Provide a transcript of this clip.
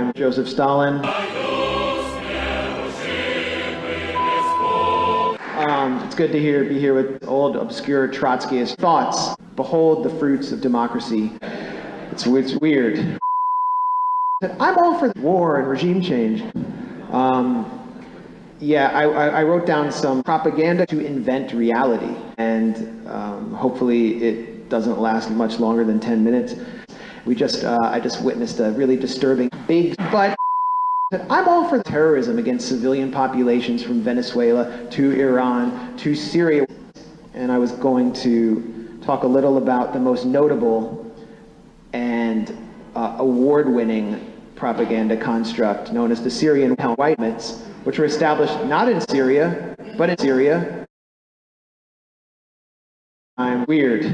I'm Joseph Stalin. It's good to be here with old, obscure Trotskyist thoughts. Behold the fruits of democracy. It's weird. I'm all for war and regime change. I wrote down some propaganda to invent reality, and hopefully it doesn't last much longer than 10 minutes. I just witnessed a really disturbing but I'm all for terrorism against civilian populations from Venezuela to Iran to Syria. And I was going to talk a little about the most notable and award-winning propaganda construct known as the Syrian white myths, which were established not in Syria, but in Syria. I'm weird.